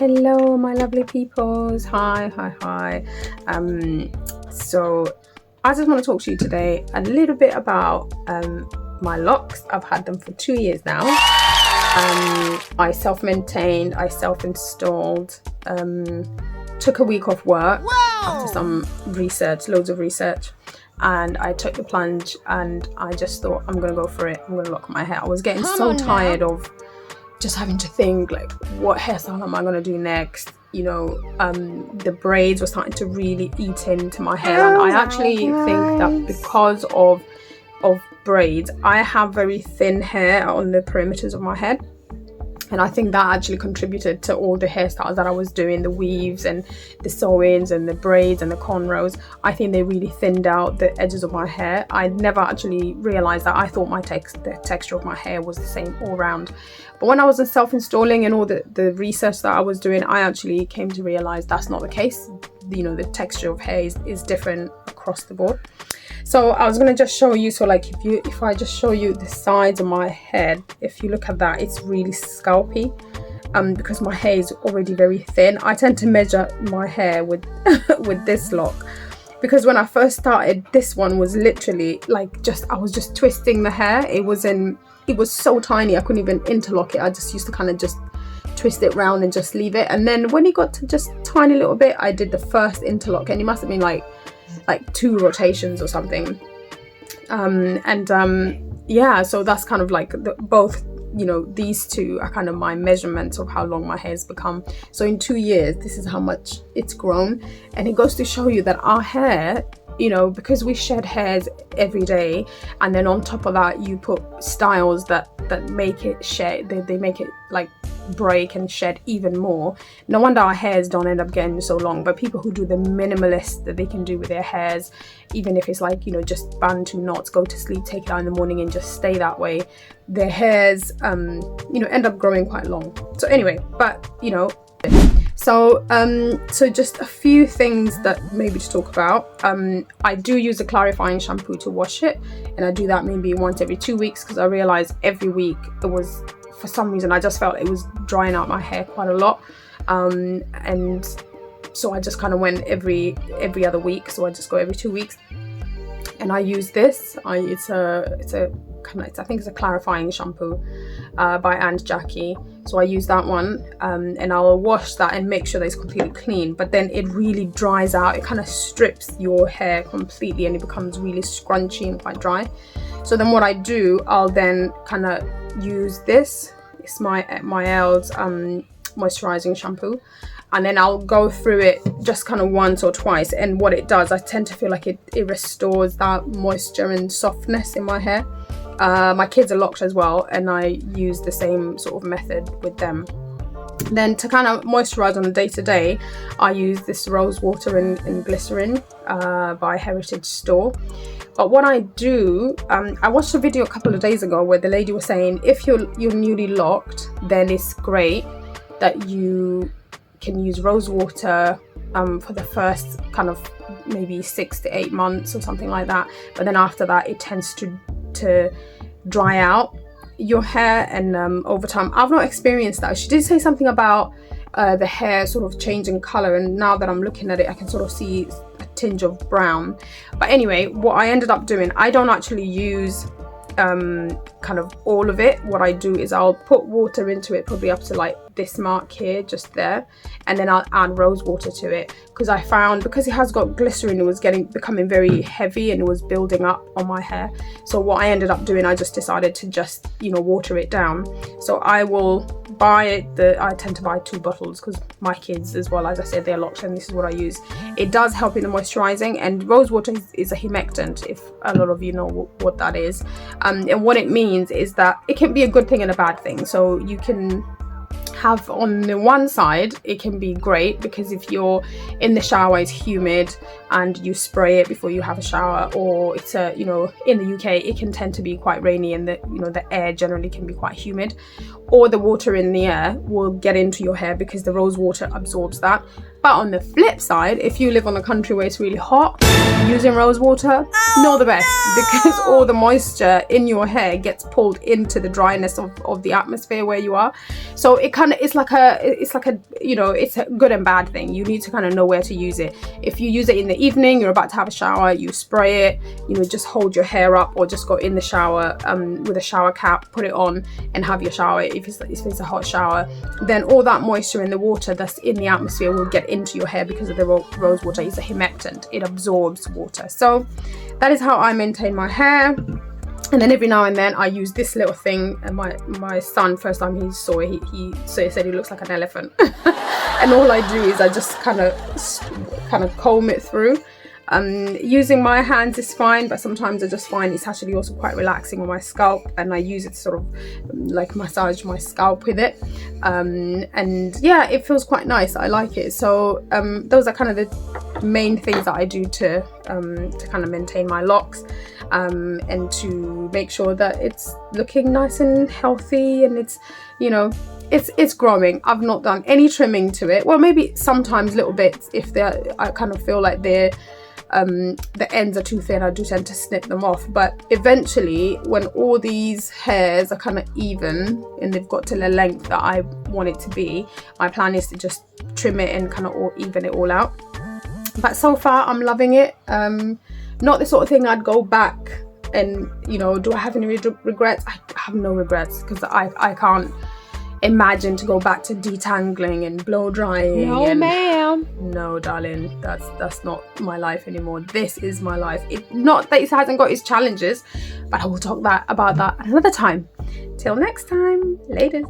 Hello my lovely peoples. Hi. So I just want to talk to you today a little bit about my locks. I've had them for 2 years now. I self-maintained, I self-installed, took a week off work after some research, loads of research, and I took the plunge and I just thought, I'm gonna go for it. I'm gonna lock my hair. I was getting so tired of just having to think, like, what hairstyle am I gonna do next? You know, the braids were starting to really eat into my hair, and I actually think that because of braids, I have very thin hair on the perimeters of my head, and I think that actually contributed to all the hairstyles that I was doing, the weaves and the sew-ins and the braids and the cornrows. I think they really thinned out the edges of my hair. I never actually realized that. I thought the texture of my hair was the same all around. But when I was self-installing and all the research that I was doing, I actually came to realize that's not the case. You know, the texture of hair is different across the board. So I was going to just show you, so like if I just show you the sides of my head, if you look at that, it's really scalpy, because my hair is already very thin. I tend to measure my hair with with this lock, because when I first started, this one was literally like I was just twisting the hair. It was so tiny, I couldn't even interlock it. I just used to kind of just twist it round and just leave it. And then when it got to just tiny little bit, I did the first interlock, and it must have been like 2 rotations or something. Yeah, so that's kind of like both, you know, these two are kind of my measurements of how long my hair's become. So in 2 years, this is how much it's grown. And it goes to show you that our hair, you know, because we shed hairs every day, and then on top of that you put styles that make it shed, they make it like break and shed even more. No wonder our hairs don't end up getting so long. But people who do the minimalist that they can do with their hairs, even if it's like, you know, just band 2 knots, go to sleep, take it out in the morning and just stay that way, their hairs you know, end up growing quite long. So anyway, but you know, so just a few things that maybe to talk about. I do use a clarifying shampoo to wash it, and I do that maybe once every 2 weeks, because I realized every week it was, for some reason, I just felt it was drying out my hair quite a lot, and so I just kind of went every other week. So I just go every 2 weeks, and I use this. It's a I think it's a clarifying shampoo by Aunt Jackie. So I use that one, and I'll wash that and make sure that it's completely clean. But then it really dries out. It kind of strips your hair completely, and it becomes really scrunchy and quite dry. So then what I do, I'll then kind of use this. It's my Elle's moisturizing shampoo, and then I'll go through it just kind of once or twice. And what it does, I tend to feel like it restores that moisture and softness in my hair. My kids are Loc'd as well, and I use the same sort of method with them. Then to kind of moisturize on a day-to-day, I use this rose water and glycerin by Heritage Store. But what I do, I watched a video a couple of days ago where the lady was saying, if you're newly locked, then it's great that you can use rose water for the first kind of maybe 6 to 8 months or something like that. But then after that, it tends to dry out your hair, and over time. I've not experienced that. She did say something about the hair sort of changing color, and now that I'm looking at it, I can sort of see a tinge of brown. But anyway, what I ended up doing, I don't actually use kind of all of it. What I do is I'll put water into it, probably up to like this mark here, just there, and then I'll add rose water to it, because I found, because it has got glycerin, it was becoming very heavy and it was building up on my hair. So what I ended up doing, I just decided to just, you know, water it down. So I will buy I tend to buy 2 bottles, because my kids, as well, as I said, they're Loc'd, and this is what I use. It does help in the moisturizing, and rose water is a humectant, if a lot of you know what that is. And what it means is that it can be a good thing and a bad thing. So you can have, on the one side, it can be great, because if you're in the shower, it's humid and you spray it before you have a shower, or it's you know, in the UK it can tend to be quite rainy, and the air generally can be quite humid, or the water in the air will get into your hair because the rose water absorbs that. But on the flip side, if you live on a country where it's really hot, using rose water, not the best, because all the moisture in your hair gets pulled into the dryness of the atmosphere where you are. So it's like a you know, it's a good and bad thing. You need to kind of know where to use it. If you use it in the evening, you're about to have a shower, you spray it, you know, just hold your hair up, or just go in the shower with a shower cap, put it on and have your shower. If it's a hot shower, then all that moisture in the water that's in the atmosphere will get into your hair because of the rose water. It's a humectant, it absorbs water. So that is how I maintain my hair. And then every now and then I use this little thing, and my son, first time he saw it, he said he looks like an elephant. And all I do is I just kind of comb it through. Using my hands is fine, but sometimes I just find it's actually also quite relaxing on my scalp, and I use it to sort of like massage my scalp with it. And yeah, it feels quite nice. I like it. So those are kind of the main things that I do to kind of maintain my locks, and to make sure that it's looking nice and healthy, and it's, you know, it's growing. I've not done any trimming to it. Well, maybe sometimes little bits if I kind of feel like the ends are too thin, I do tend to snip them off. But eventually, when all these hairs are kind of even and they've got to the length that I want it to be, my plan is to just trim it and kind of even it all out. But so far I'm loving it. Not the sort of thing I'd go back and, you know, do I have any regrets? I have no regrets, because I can't imagine to go back to detangling and blow drying. No, ma'am. No, darling, that's not my life anymore. This is my life. Not that it hasn't got its challenges, but I will talk about that another time. Till next time, later.